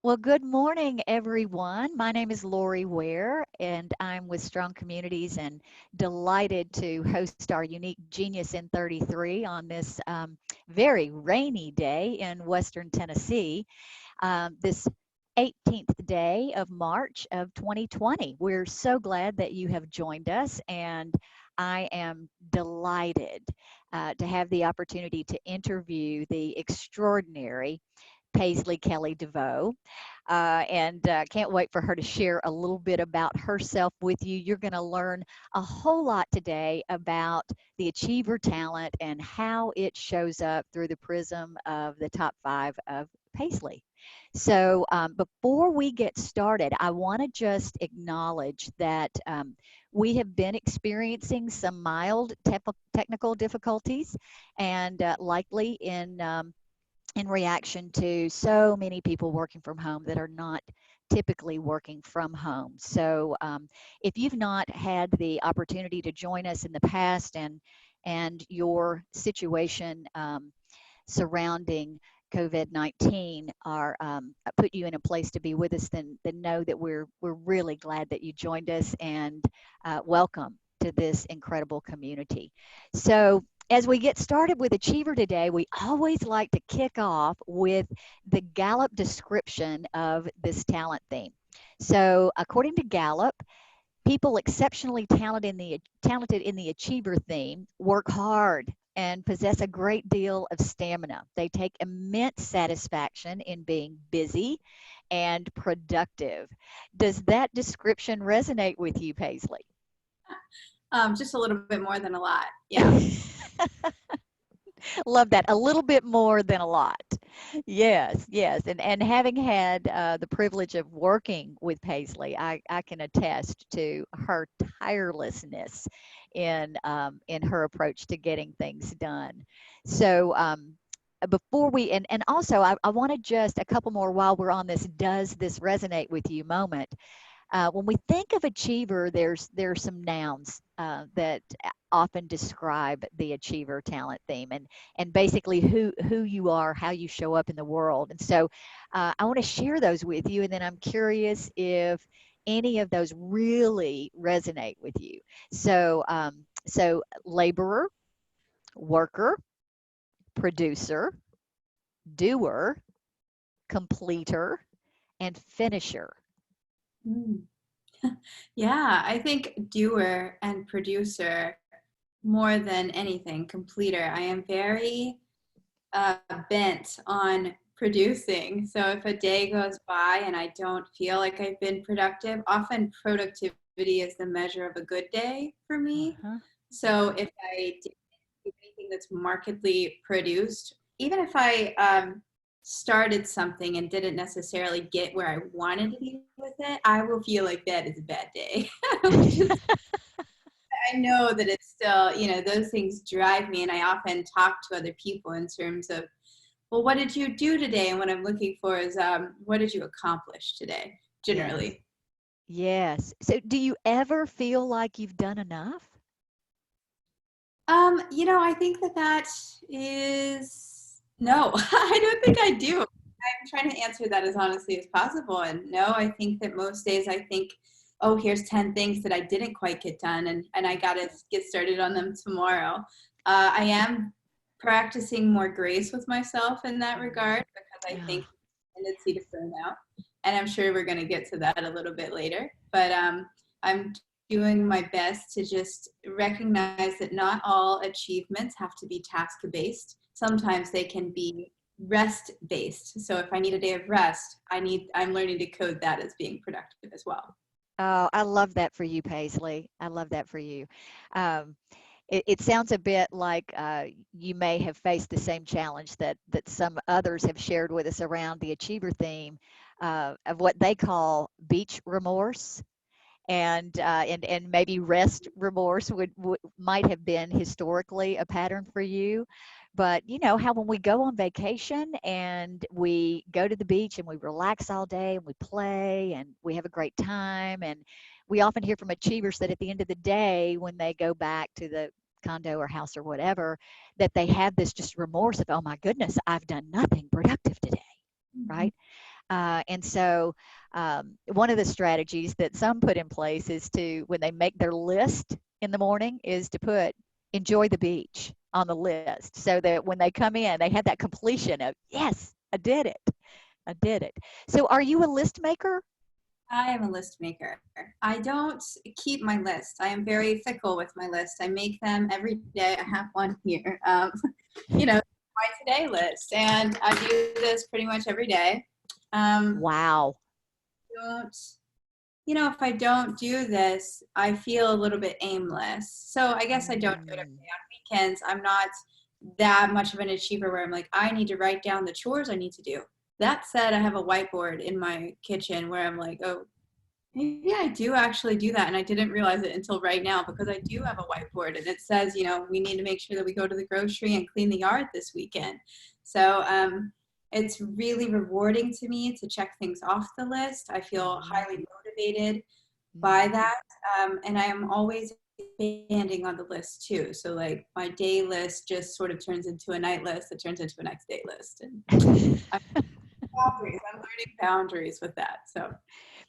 Well, good morning, everyone. My name is Lori Ware, and I'm with Strong Communities and delighted to host our unique Genius in 33 on this very rainy day in Western Tennessee, this 18th day of March of 2020. We're so glad that you have joined us, and I am delighted to have the opportunity to interview the extraordinary Paisleigh Kelley DeVoe. And can't wait for her to share a little bit about herself with you. You're going to learn a whole lot today about the achiever talent and how it shows up through the prism of the top five of Paisleigh. So before we get started, I want to just acknowledge that we have been experiencing some mild technical difficulties and likely in reaction to so many people working from home that are not typically working from home. So if you've not had the opportunity to join us in the past and your situation surrounding COVID-19 are put you in a place to be with us, then know that we're really glad that you joined us and welcome to this incredible community. So as we get started with Achiever today, we always like to kick off with the Gallup description of this talent theme. So according to Gallup, people exceptionally talented in the achiever theme work hard and possess a great deal of stamina. They take immense satisfaction in being busy and productive. Does that description resonate with you, Paisleigh? Just a little bit more than a lot. Yeah. Love that. A little bit more than a lot. Yes, yes. And having had the privilege of working with Paisleigh, I can attest to her tirelessness in her approach to getting things done. So before we and also I want to just a couple more while we're on this does this resonate with you moment. When we think of achiever, there are some nouns that often describe the achiever talent theme, and basically who you are, how you show up in the world. And so, I want to share those with you, and then I'm curious if any of those really resonate with you. So laborer, worker, producer, doer, completer, and finisher. Mm. Yeah, I think doer and producer more than anything, completer. I am very bent on producing. So if a day goes by and I don't feel like I've been productive, often productivity is the measure of a good day for me. Uh-huh. So if I do anything that's markedly produced, even if I started something and didn't necessarily get where I wanted to be with it, I will feel like that is a bad day. Which is, I know that it's still, those things drive me. And I often talk to other people in terms of, well, what did you do today? And what I'm looking for is, what did you accomplish today, Yes. generally? Yes. So do you ever feel like you've done enough? I think that is no, I don't think I do. I'm trying to answer that as honestly as possible. And no, I think that most days I think, oh, here's 10 things that I didn't quite get done, and I got to get started on them tomorrow. I am practicing more grace with myself in that Mhm. regard because I think Ah, tendency to burn out. And I'm sure we're going to get to that a little bit later. But I'm doing my best to just recognize that not all achievements have to be task based. Sometimes they can be rest based. So if I need a day of rest, I'm learning to code that as being productive as well. oh, I love that for you, Paisley. I love that for you. Um, it sounds a bit like you may have faced the same challenge that some others have shared with us around the achiever theme of what they call beach remorse. And maybe rest remorse would might have been historically a pattern for you. But you know how when we go on vacation and we go to the beach and we relax all day and we play and we have a great time, and we often hear from achievers that at the end of the day when they go back to the condo or house or whatever, that they have this just remorse of, oh my goodness, I've done nothing productive today, Mhm. right? And so one of the strategies that some put in place is to, when they make their list in the morning, is to put enjoy the beach on the list, so that when they come in, they have that completion of, yes, I did it. I did it. So are you a list maker? I am a list maker. I don't keep my list. I am very fickle with my list. I make them every day. I have one here. My today list, and I do this pretty much every day. Wow. Don't if I don't do this, I feel a little bit aimless. So I guess I don't do it every day. On weekends, I'm not that much of an achiever where I'm like, I need to write down the chores I need to do. That said, I have a whiteboard in my kitchen where I'm like, oh, maybe I do actually do that. And I didn't realize it until right now, because I do have a whiteboard and it says, we need to make sure that we go to the grocery and clean the yard this weekend. So it's really rewarding to me to check things off the list. I feel highly motivated by that. And I am always expanding on the list too. So like my day list just sort of turns into a night list that turns into a next day list. And I'm learning boundaries with that. So,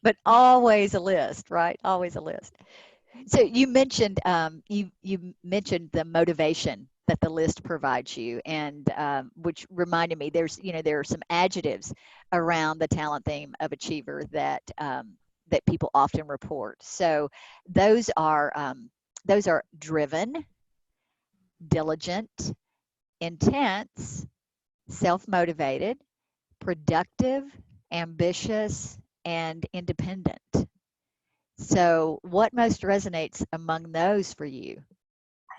but always a list, right? Always a list. So you mentioned you mentioned the motivation that the list provides you, and which reminded me, there are some adjectives around the talent theme of achiever that that people often report. So those are driven, diligent, intense, self-motivated, productive, ambitious, and independent. So, what most resonates among those for you?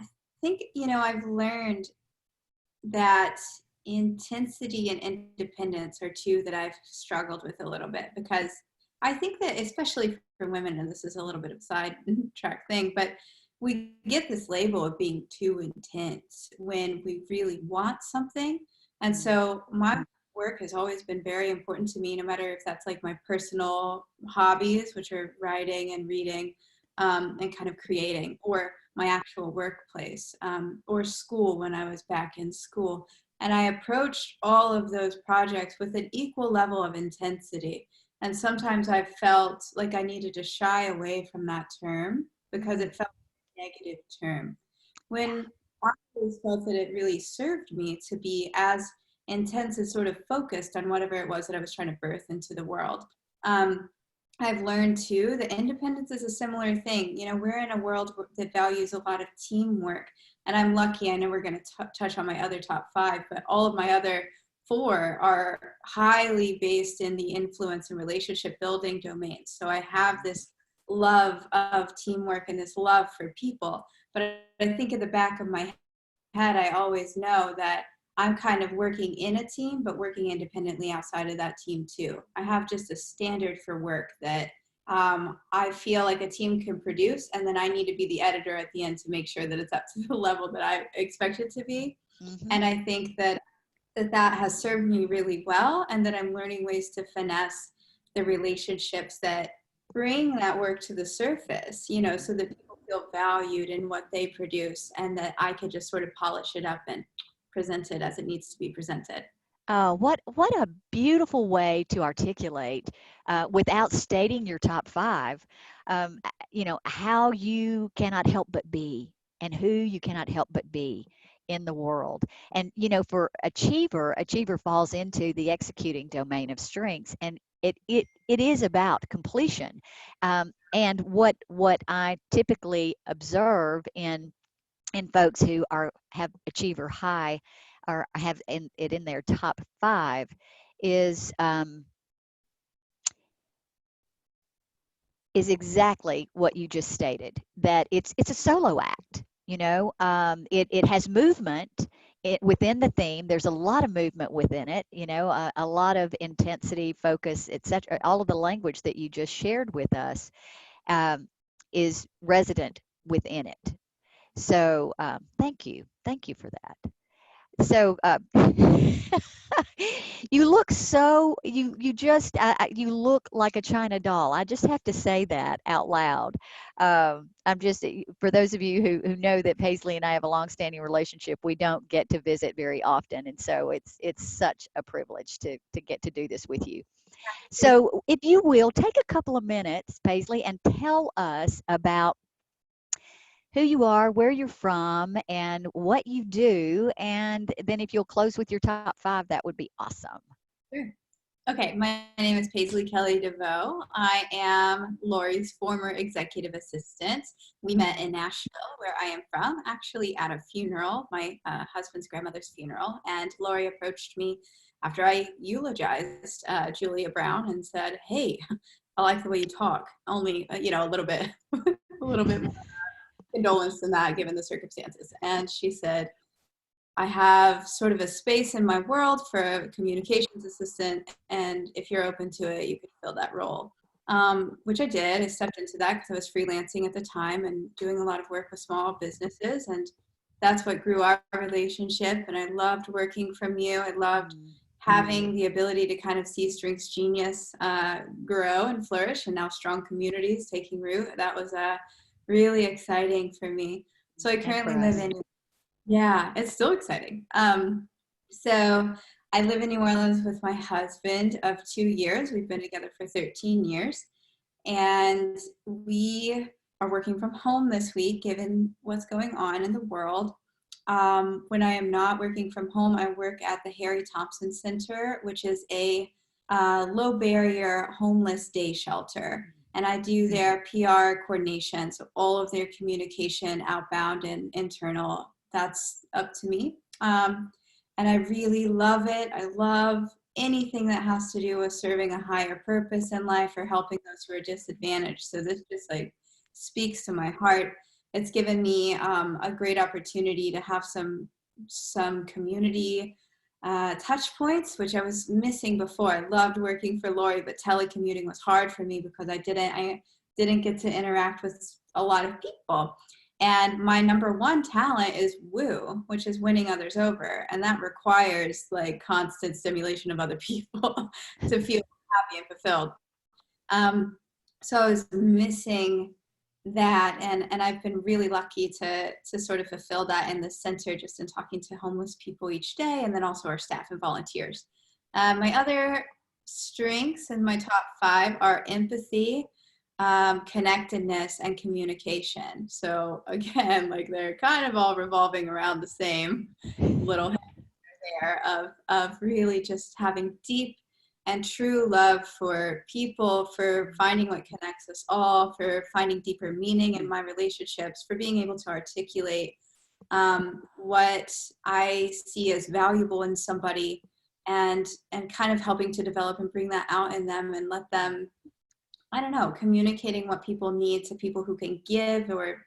I think, I've learned that intensity and independence are two that I've struggled with a little bit, because I think that, especially for women, and this is a little bit of a side track thing, but we get this label of being too intense when we really want something. And so my work has always been very important to me, no matter if that's like my personal hobbies, which are writing and reading, and kind of creating, or my actual workplace, or school when I was back in school. And I approached all of those projects with an equal level of intensity. And sometimes I felt like I needed to shy away from that term because it felt like a negative term. When I always felt that it really served me to be as intense and sort of focused on whatever it was that I was trying to birth into the world. I've learned too that independence is a similar thing. We're in a world that values a lot of teamwork, and I'm lucky. I know we're going to touch on my other top 5, but all of my other 4 are highly based in the influence and relationship building domains. So I have this love of teamwork and this love for people. But I think at the back of my head, I always know that I'm kind of working in a team, but working independently outside of that team too. I have just a standard for work that I feel like a team can produce, and then I need to be the editor at the end to make sure that it's up to the level that I expect it to be. And I think that has served me really well, and that I'm learning ways to finesse the relationships that bring that work to the surface, so that people feel valued in what they produce, and that I could just sort of polish it up and present it as it needs to be presented. What a beautiful way to articulate, without stating your top 5, how you cannot help but be, and who you cannot help but be in the world. And for achiever falls into the executing domain of strengths, and it is about completion. And what I typically observe in folks who have achiever high, or have it in their top 5, is exactly what you just stated, that it's a solo act. It has movement within the theme. There's a lot of movement within it, a lot of intensity, focus, etc. All of the language that you just shared with us is resident within it. So thank you for that. So you look so you just you look like a China doll. I just have to say that out loud. I'm just for those of you who know that Paisleigh and I have a long-standing relationship. We don't get to visit very often, and so it's such a privilege to get to do this with you. So if you will take a couple of minutes, Paisleigh, and tell us about who you are, where you're from, and what you do. And then if you'll close with your top five, that would be awesome. Sure. Okay, my name is Paisleigh Kelley DeVoe. I am Lori's former executive assistant. We met in Nashville, where I am from, actually at a funeral, my husband's grandmother's funeral. And Lori approached me after I eulogized Julia Brown and said, "Hey, I like the way you talk. Only, a little bit, a little bit more condolence than that, given the circumstances." And she said, "I have sort of a space in my world for a communications assistant, and if you're open to it, you could fill that role." Which I did. I stepped into that because I was freelancing at the time and doing a lot of work with small businesses, and that's what grew our relationship. And I loved working from you. I loved having the ability to kind of see Strengths Genius grow and flourish, and now Strong Communities taking root. That was really exciting for me. So I currently live in, yeah, it's still exciting. So I live in New Orleans with my husband of 2 years. We've been together for 13 years. And we are working from home this week, given what's going on in the world. When I am not working from home, I work at the Harry Thompson Center, which is a low barrier homeless day shelter. And I do their PR coordination, so all of their communication, outbound and internal, that's up to me. And I really love it. I love anything that has to do with serving a higher purpose in life or helping those who are disadvantaged. So this just like speaks to my heart. It's given me a great opportunity to have some community touch points, which I was missing before. I loved working for Lori, but telecommuting was hard for me because I didn't get to interact with a lot of people. And my number one talent is woo, which is winning others over. And that requires like constant stimulation of other people to feel happy and fulfilled. So I was missing that. And I've been really lucky to sort of fulfill that in the center, just in talking to homeless people each day, and then also our staff and volunteers. My other strengths in my top five are empathy, connectedness, and communication. So again, like they're kind of all revolving around the same little there of really just having deep and true love for people, for finding what connects us all, for finding deeper meaning in my relationships, for being able to articulate what I see as valuable in somebody, and kind of helping to develop and bring that out in them and let them, I don't know, communicating what people need to people who can give or,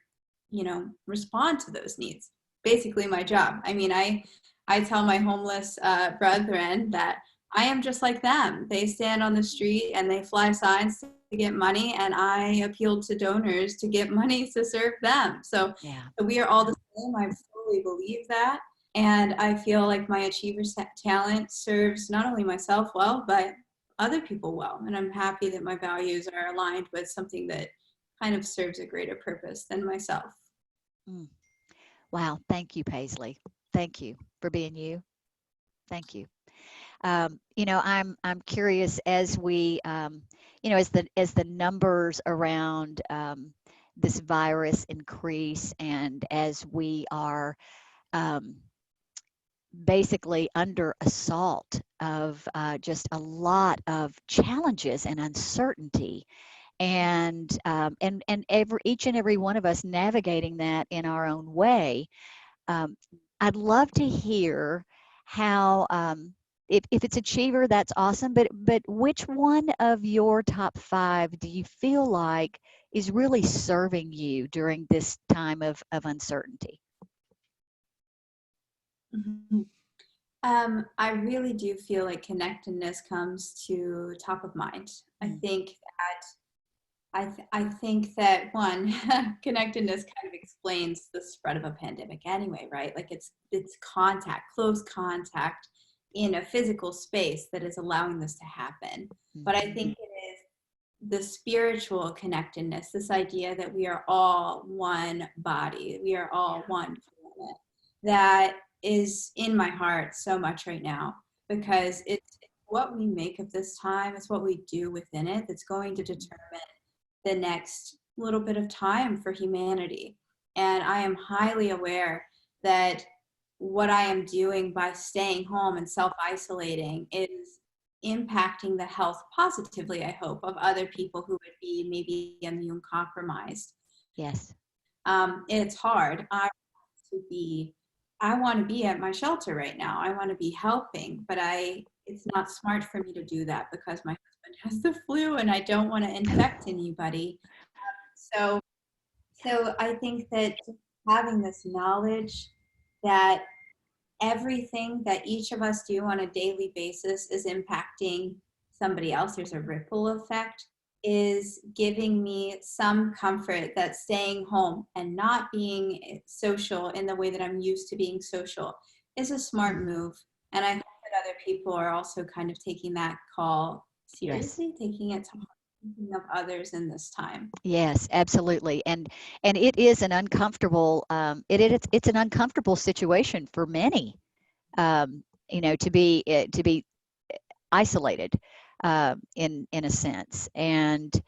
respond to those needs. Basically my job. I mean, I tell my homeless brethren that I am just like them. They stand on the street and they fly signs to get money, and I appeal to donors to get money to serve them. So we are all the same. I fully believe that. And I feel like my achiever talent serves not only myself well, but other people well. And I'm happy that my values are aligned with something that kind of serves a greater purpose than myself. Wow. Thank you, Paisleigh. Thank you for being you. Thank you. I'm curious as we, as the numbers around this virus increase, and as we are basically under assault of just a lot of challenges and uncertainty, and each and every one of us navigating that in our own way. I'd love to hear how, if it's achiever, that's awesome, but which one of your top five do you feel like is really serving you during this time of uncertainty? Mm-hmm. I really do feel like connectedness comes to top of mind. I think that I think that one, connectedness kind of explains the spread of a pandemic anyway, right? Like it's contact, close contact in a physical space that is allowing this to happen. But I Mhm. think it is the spiritual connectedness, this idea that we are all one body, we are all one planet, that is in my heart so much right now, because it's what we make of this time, it's what we do within it that's going to determine the next little bit of time for humanity. And I am highly aware that what I am doing by staying home and self isolating is impacting the health positively, I hope, of other people who would be maybe immune compromised. Yes. It's hard. To be, I want to be at my shelter right now. I want to be helping, but it's not smart for me to do that because my husband has the flu and I don't want to infect anybody. So, so I think that just having this knowledge that everything that each of us do on a daily basis is impacting somebody else, there's a ripple effect, is giving me some comfort that staying home and not being social in the way that I'm used to being social is a smart Mhm. move. And I hope that other people are also kind of taking that call Yes. seriously, taking it to heart, thinking of others in this time. Yes, absolutely. And it is an uncomfortable it's an uncomfortable situation for many. To be isolated in a sense. And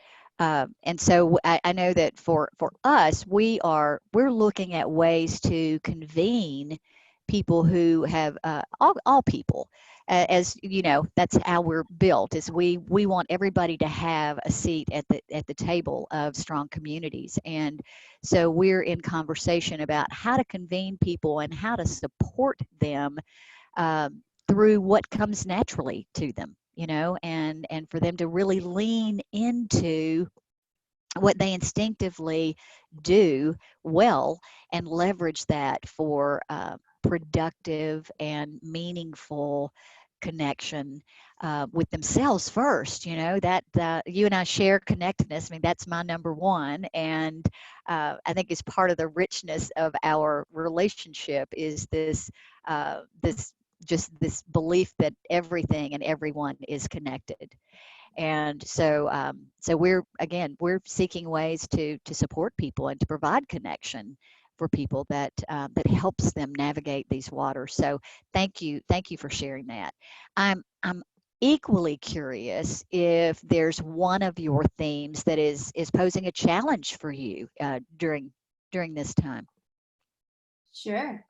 so I know that for us, we're looking at ways to convene people who have all people. As you know, that's how we're built. Is we want everybody to have a seat at the table of strong communities, and so we're in conversation about how to convene people and how to support them through what comes naturally to them, and for them to really lean into what they instinctively do well and leverage that for productive and meaningful connection with themselves first. That you and I share connectedness. I mean, that's my number one, and I think is part of the richness of our relationship is this just this belief that everything and everyone is connected. And so we're seeking ways to support people and to provide connection for people that helps them navigate these waters. So thank you for sharing that. I'm equally curious if there's one of your themes that is posing a challenge for you during this time. Sure.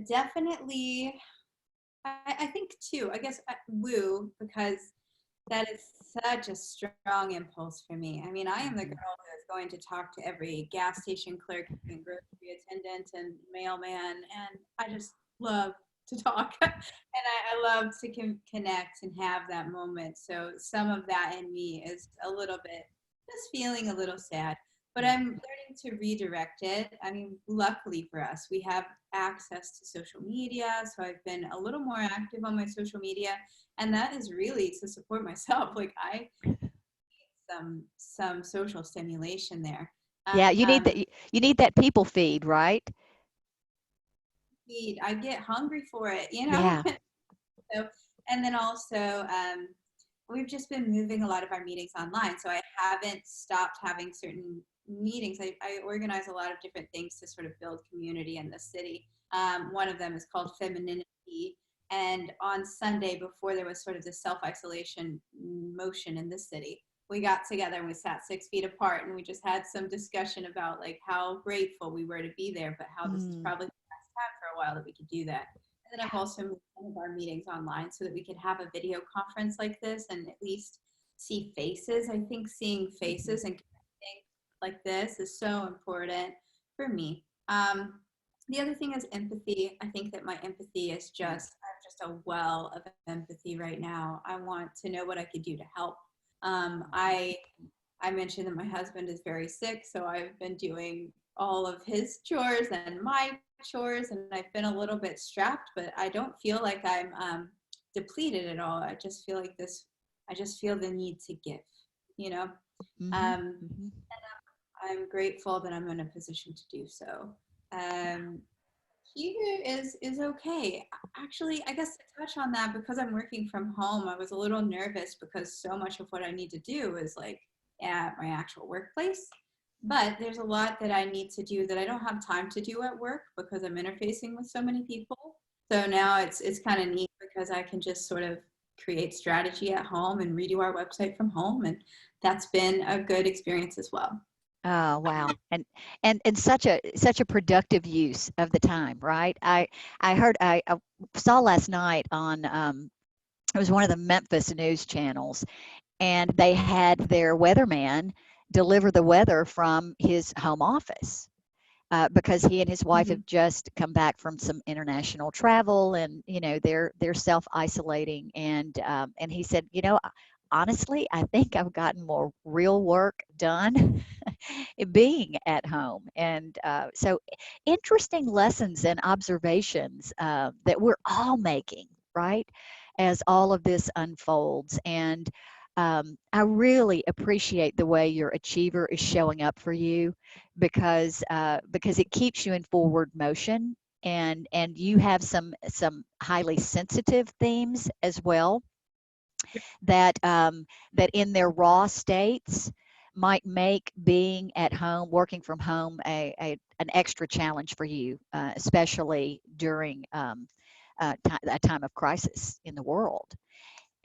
Definitely. I think too. I guess woo, because that is such a strong impulse for me. I mean, I am the girl Mhm. who is going to talk to every gas station clerk and grocery attendant and mailman, and I just love to talk, and I love to connect and have that moment. So some of that in me is a little bit just feeling a little sad, but I'm Mhm. learning to redirect it. I mean, luckily for us, we have access to social media, so I've been a little more active on my social media, and that is really to support myself. Like I need some social stimulation there. Yeah, you need Um, that. You need that people feed, right? feed, I get hungry for it, you know. Yeah. So, and then also, we've just been moving a lot of our meetings online, so I haven't stopped having certain meetings. I organize a lot of different things to sort of build community in the city. One of them is called Femininity. And on Sunday, before there was sort of this self-isolation motion in the city, we got together and we sat 6 feet apart and we just had some discussion about like how grateful we were to be there, but how this is Mm, probably the last time for a while that we could do that. And then I've also moved some of our meetings online so that we could have a video conference like this and at least see faces. I think seeing mhm. faces and connecting like this is so important for me. The other thing is empathy. I think that my empathy is Mm. I'm just a well of empathy right now. I want to know what I could do to help. I mentioned that my husband is very sick, so I've been doing all of his chores and my chores, and I've been a little bit strapped, but I don't feel like I'm depleted at all. I just feel like this. I just feel the need to give, you know. Mm-hmm. Um, Mm-hmm. I'm grateful that I'm in a position to do so. Achiever is okay. Actually, I guess to touch on that, because I'm working from home, I was a little nervous because so much of what I need to do is like at my actual workplace. But there's a lot that I need to do that I don't have time to do at work because I'm interfacing with so many people. So now it's kind of neat because I can just sort of create strategy at home and redo our website from home, and that's been a good experience as well. Oh, wow. And such a productive use of the time, right? I heard I saw last night on it was one of the Memphis news channels, and they had their weatherman deliver the weather from his home office. Because he and his wife Mm-hmm. have just come back from some international travel, and they're self isolating, and he said, honestly, I think I've gotten more real work done being at home. And so interesting lessons and observations that we're all making, right, as all of this unfolds. And I really appreciate the way your achiever is showing up for you, because it keeps you in forward motion, and you have some highly sensitive themes as well that in their raw states might make being at home, working from home, an extra challenge for you, especially during a time of crisis in the world.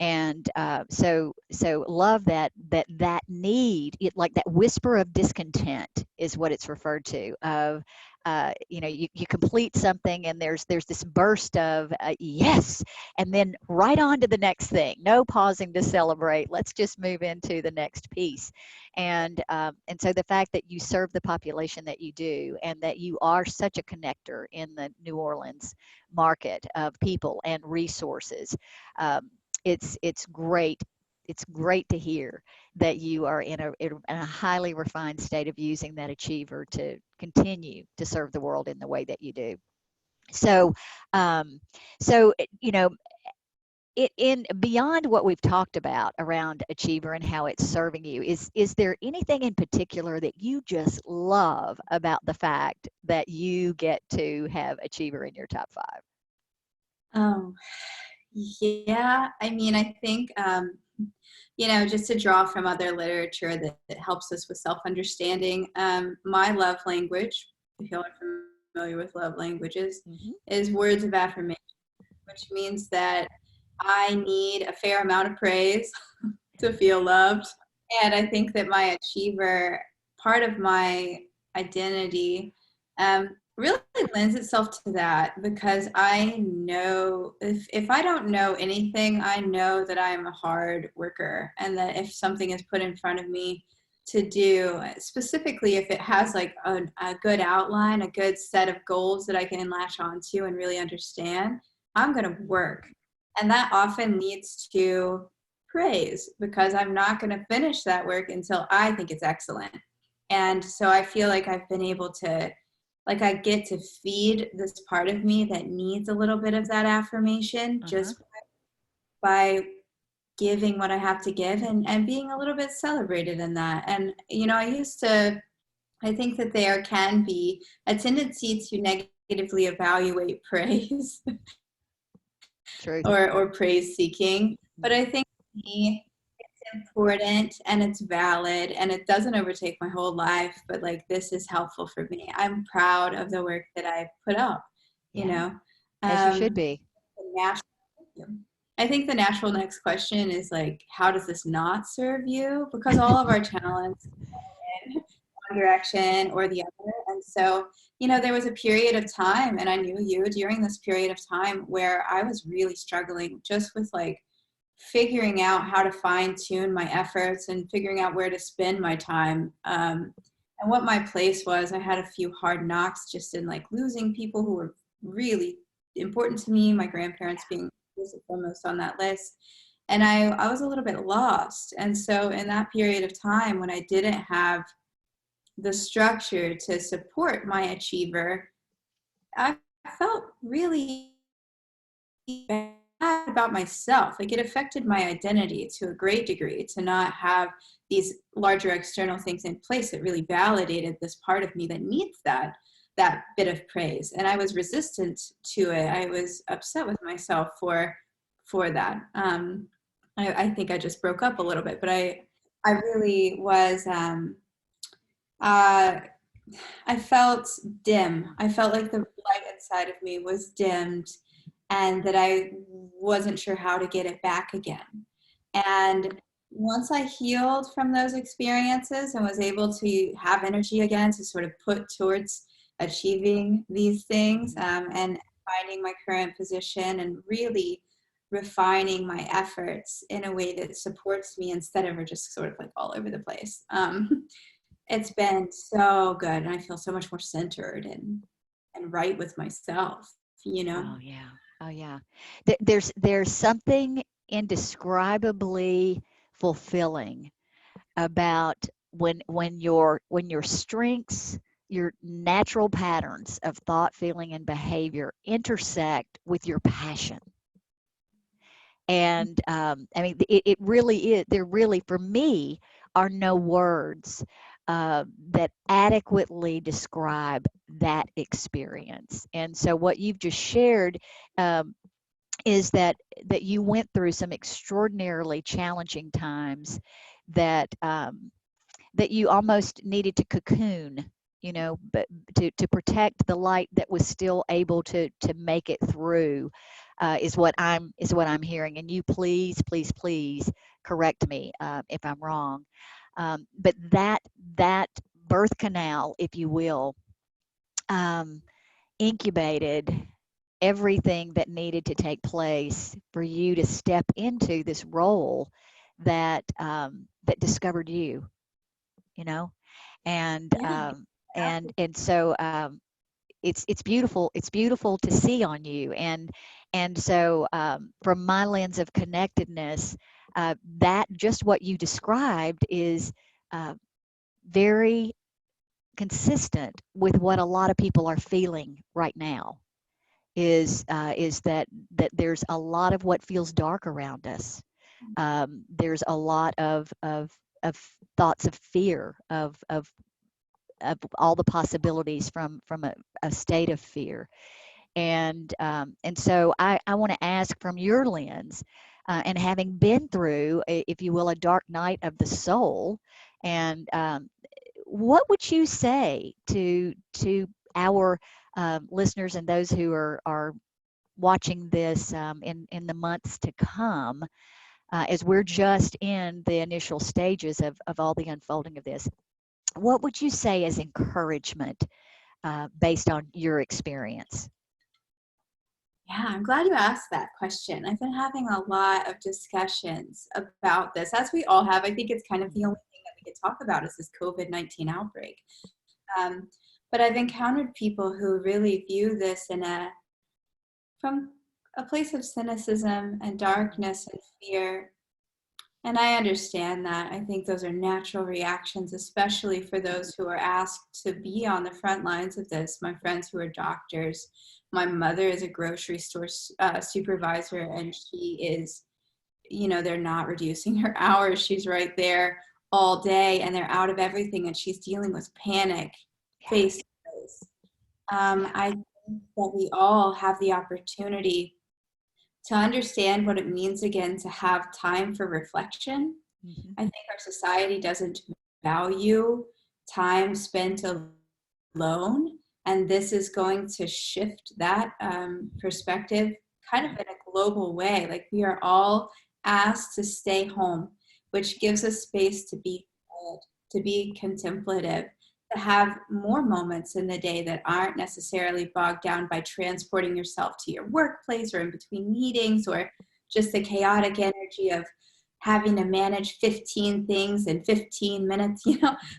And so love that need, like that whisper of discontent is what it's referred to, of you complete something, and there's this burst of yes, and then right on to the next thing, no pausing to celebrate, let's just move into the next piece. And so the fact that you serve the population that you do, and that you are such a connector in the New Orleans market of people and resources, um, it's great. It's great to hear that you are in a highly refined state of using that achiever to continue to serve the world in the way that you do. So, um, so it in beyond what we've talked about around achiever and how it's serving you, is there anything in particular that you just love about the fact that you get to have achiever in your top five? Oh, yeah. I mean, I think, just to draw from other literature that helps us with self-understanding, my love language, if y'all are familiar with love languages, Hmm. is words of affirmation, which means that I need a fair amount of praise to feel loved. And I think that my achiever, part of my identity, really lends itself to that, because I know if I don't know anything, I know that I'm a hard worker, and that if something is put in front of me to do, specifically if it has like a good outline, a good set of goals that I can latch onto and really understand, I'm going to work. And that often leads to praise, because I'm not going to finish that work until I think it's excellent. And so I feel like I've been able to, like, I get to feed this part of me that needs a little bit of that affirmation Uh-huh. just by giving what I have to give, and being a little bit celebrated in that. And, I think that there can be a tendency to negatively evaluate praise Truth. or praise seeking. But Mhm. I think for me, important and it's valid, and it doesn't overtake my whole life, but like this is helpful for me. I'm proud of the work that I've put up, you Yeah, know. as you should Um, be. the natural, I think the natural next question is like, how does this not serve you? Because all of our talents in one direction or the other. And so, there was a period of time, and I knew you during this period of time, where I was really struggling just with like figuring out how to fine tune my efforts and figuring out where to spend my time. And what my place was. I had a few hard knocks just in like losing people who were really important to me, my grandparents being foremost on that list. And I was a little bit lost. And so in that period of time when I didn't have the structure to support my achiever, I felt really bad about myself. Like, it affected my identity to a great degree to not have these larger external things in place that really validated this part of me that needs that bit of praise. And I was resistant to it. I was upset with myself for that. I think I just broke up a little bit, but I really was. Uh, I felt dim. I felt like the light inside of me was dimmed, and that I wasn't sure how to get it back again. And once I healed from those experiences and was able to have energy again to sort of put towards achieving these things, and finding my current position and really refining my efforts in a way that supports me instead of just sort of like all over the place. It's been so good, and I feel so much more centered and right with myself, you know? Oh yeah. Oh yeah. There's something indescribably fulfilling about when your strengths, your natural patterns of thought, feeling, and behavior intersect with your passion. And I mean, it really is. There really, for me, are no words that adequately describe that experience. And so, what you've just shared um, is that you went through some extraordinarily challenging times that that you almost needed to cocoon, but to protect the light that was still able to make it through, is what I'm hearing. And you please correct me if I'm wrong. But that birth canal, if you will, um, incubated everything that needed to take place for you to step into this role that discovered you, you know, and Yeah. so it's beautiful. It's beautiful to see on you. And so from my lens of connectedness, that just what you described is uh, very consistent with what a lot of people are feeling right now. Is that there's a lot of what feels dark around us. There's a lot of thoughts of fear, of all the possibilities from a state of fear. And so I want to ask from your lens, and having been through, if you will, a dark night of the soul, and what would you say to our listeners and those who are watching this in the months to come, as we're just in the initial stages of all the unfolding of this? What would you say as encouragement based on your experience? Yeah, I'm glad you asked that question. I've been having a lot of discussions about this, as we all have. I think it's kind of the only thing that we could talk about is this COVID-19 outbreak. Um, but I've encountered people who really view this from a place of cynicism and darkness and fear. And I understand that. I think those are natural reactions, especially for those who are asked to be on the front lines of this. My friends who are doctors. My mother is a grocery store supervisor, and she is, they're not reducing her hours. She's right there all day, and they're out of everything, and she's dealing with panic face to face. I think that we all have the opportunity to understand what it means again to have time for reflection. Mm-hmm. I think our society doesn't value time spent alone, and this is going to shift that perspective kind of in a global way. Like, we are all asked to stay home, which gives us space to be quiet, to be contemplative, to have more moments in the day that aren't necessarily bogged down by transporting yourself to your workplace or in between meetings, or just the chaotic energy of having to manage 15 things in 15 minutes.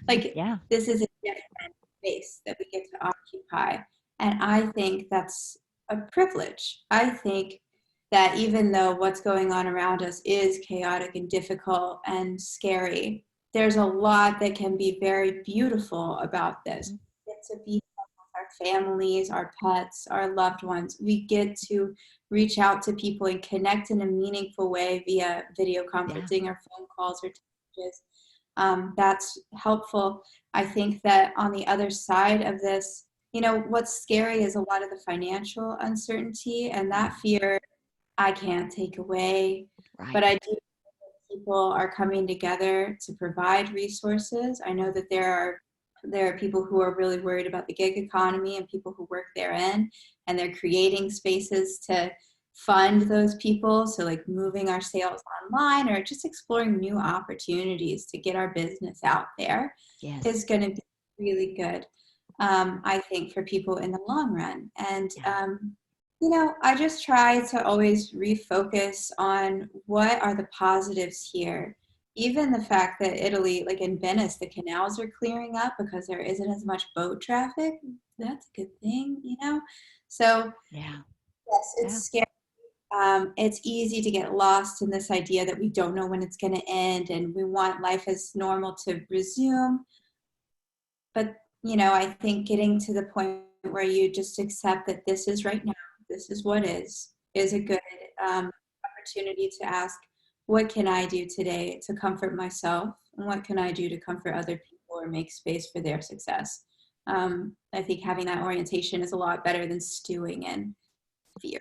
Like, Yeah. this is a different space that we get to occupy. And I think that's a privilege. I think that even though what's going on around us is chaotic and difficult and scary, there's a lot that can be very beautiful about this. Mm-hmm. We get to be with our families, our pets, our loved ones. We get to reach out to people and connect in a meaningful way via video Yeah. conferencing or phone calls or messages. That's helpful. I think that on the other side of this, what's scary is a lot of the financial uncertainty, and that fear I can't take away. Right. But I do people are coming together to provide resources. I know that there are people who are really worried about the gig economy and people who work therein, and they're creating spaces to fund those people. So like moving our sales online or just exploring new opportunities to get our business out there Yes. is going to be really good, I think, for people in the long run. And Yeah. I just try to always refocus on what are the positives here. Even the fact that Italy, like in Venice, the canals are clearing up because there isn't as much boat traffic. That's a good thing. So, Yeah. yes, Yeah. it's scary. It's easy to get lost in this idea that we don't know when it's going to end and we want life as normal to resume. But, I think getting to the point where you just accept that this is right now, this is what is a good opportunity to ask, what can I do today to comfort myself? And what can I do to comfort other people or make space for their success? I think having that orientation is a lot better than stewing in fear.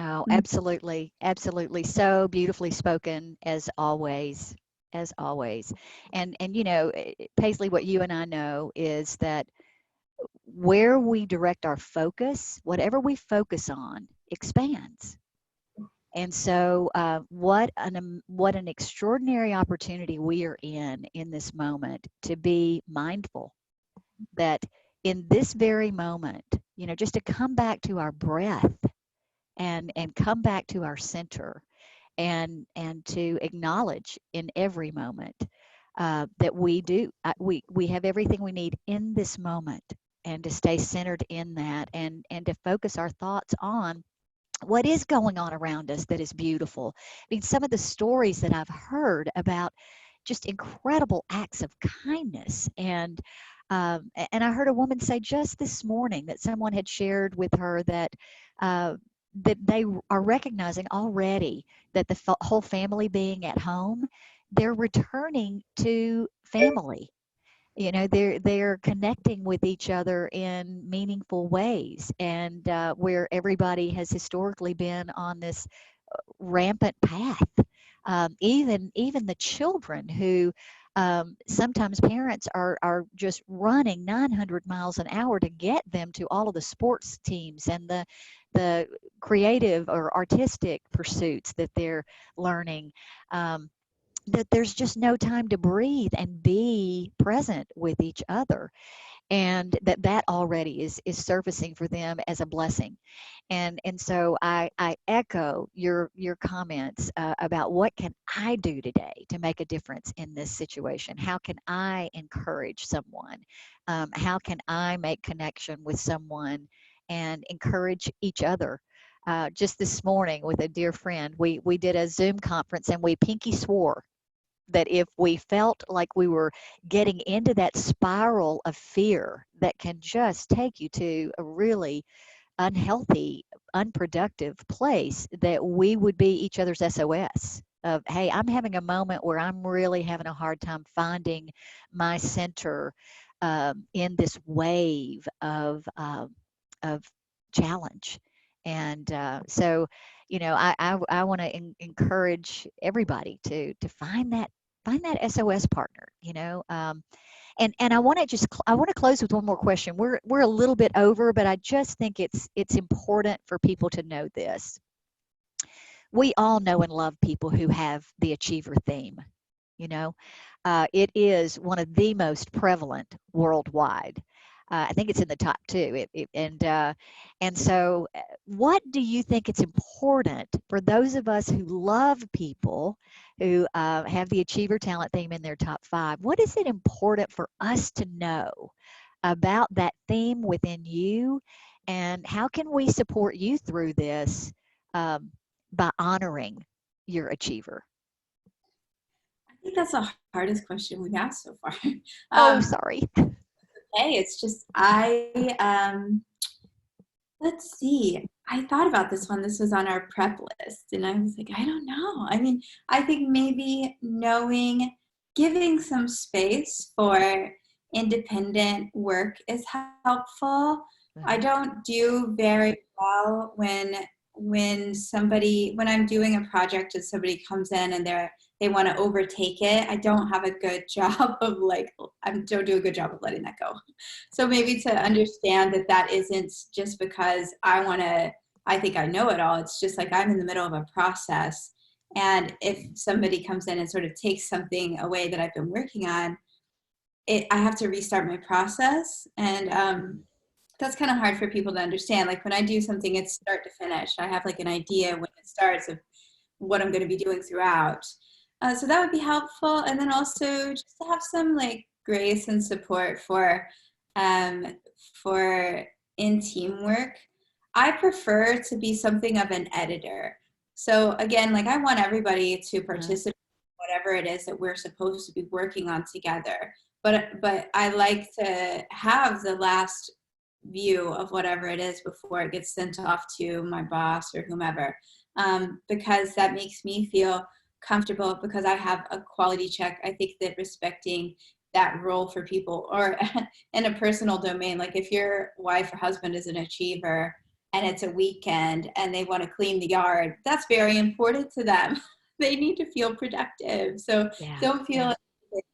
Oh, absolutely. Absolutely. So beautifully spoken as always. As always. And Paisley, what you and I know is that where we direct our focus, whatever we focus on, expands. And so, what an extraordinary opportunity we are in this moment to be mindful that in this very moment, just to come back to our breath and come back to our center and to acknowledge in every moment that we have everything we need in this moment, and to stay centered in that, and to focus our thoughts on what is going on around us that is beautiful. I mean, some of the stories that I've heard about just incredible acts of kindness, and I heard a woman say just this morning that someone had shared with her uh, that they are recognizing already that the whole family being at home, they're returning to family. They're connecting with each other in meaningful ways, and where everybody has historically been on this rampant path. Even the children who sometimes parents are just running 900 miles an hour to get them to all of the sports teams and the creative or artistic pursuits that they're learning. That there's just no time to breathe and be present with each other, and that already is surfacing for them as a blessing. And so I echo your comments about what can I do today to make a difference in this situation. How can I encourage someone? How can I make connection with someone and encourage each other? Just this morning with a dear friend, we did a Zoom conference, and we pinky swore that if we felt like we were getting into that spiral of fear that can just take you to a really unhealthy, unproductive place, that we would be each other's SOS of, hey, I'm having a moment where I'm really having a hard time finding my center in this wave of challenge. And so, I want to encourage everybody to find that SOS partner. And I want to close with one more question. We're a little bit over, but I just think it's important for people to know this. We all know and love people who have the achiever theme. You know, it is one of the most prevalent worldwide. I think it's in the top two. And so, what do you think it's important for those of us who love people who have the achiever talent theme in their top five? What is it important for us to know about that theme within you, and how can we support you through this um, by honoring your achiever? I think that's the hardest question we've asked so far. Oh, Um, sorry. okay. It's just let's see. I thought about this one. This was on our prep list, and I was like, I don't know. I mean, I think maybe giving some space for independent work is helpful. I Mhm. don't do very well when I'm doing a project and somebody comes in and they want to overtake it. I don't have a good job of like, I don't do a good job of letting that go. So maybe to understand that that isn't just because I think I know it all. It's just like I'm in the middle of a process. And if somebody comes in and sort of takes something away that I've been working on, I have to restart my process. And that's kind of hard for people to understand. Like when I do something, it's start to finish. I have like an idea when it starts of what I'm going to be doing throughout. So that would be helpful. And then also just to have some like grace and support um, for in teamwork. I prefer to be something of an editor. So again, like I want everybody to Uh, participate in whatever it is that we're supposed to be working on together. But I like to have the last view of whatever it is before it gets sent off to my boss or whomever, because that makes me feel comfortable because I have a quality check. I think that respecting that role for people or in a personal domain, like if your wife or husband is an achiever and it's a weekend and they want to clean the yard, that's very important to them. They need to feel productive. So yeah, don't feel yeah. like,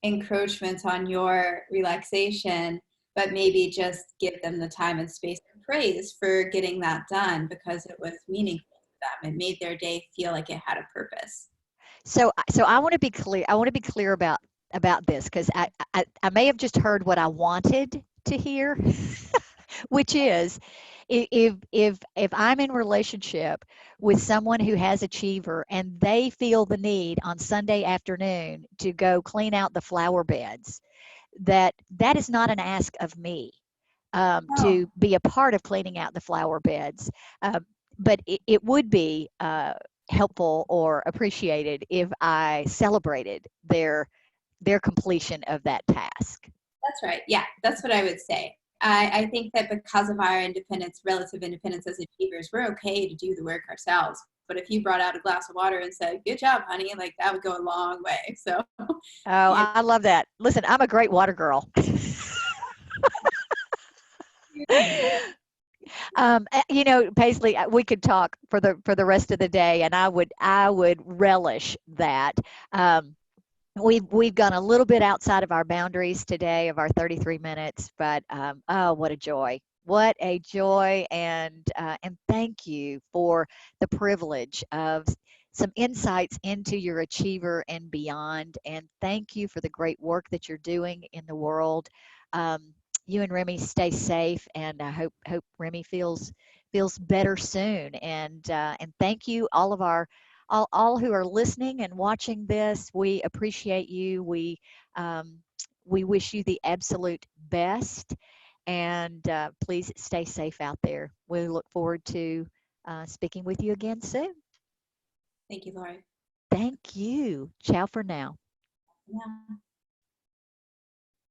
encroachment on your relaxation, but maybe just give them the time and space and praise for getting that done because it was meaningful to them. It made their day feel like it had a purpose. So I want to be clear. I want to be clear about this because I may have just heard what I wanted to hear, which is if I'm in relationship with someone who has achiever and they feel the need on Sunday afternoon to go clean out the flower beds, that is not an ask of me Oh, to be a part of cleaning out the flower beds. But it would be helpful or appreciated if I celebrated their completion of that task. that's right. Yeah, that's what I would say. I think that because of our independence, relative independence as achievers, we're okay to do the work ourselves. But if you brought out a glass of water and said, "Good job, honey," like that would go a long way. So, Oh, yeah. I love that. Listen, I'm a great water girl. Paisley, we could talk for the rest of the day, and I would relish that. Um, we've gone a little bit outside of our boundaries today of our 33 minutes, but oh, what a joy! What a joy, and thank you for the privilege of some insights into your achiever and beyond, and thank you for the great work that you're doing in the world. Um, you and Remy stay safe, and I hope Remy feels better soon. And thank you all who are listening and watching this. We appreciate you. Um, we wish you the absolute best, and please stay safe out there. We look forward to speaking with you again soon. Thank you, Lori. Thank you. Ciao for now. Yeah.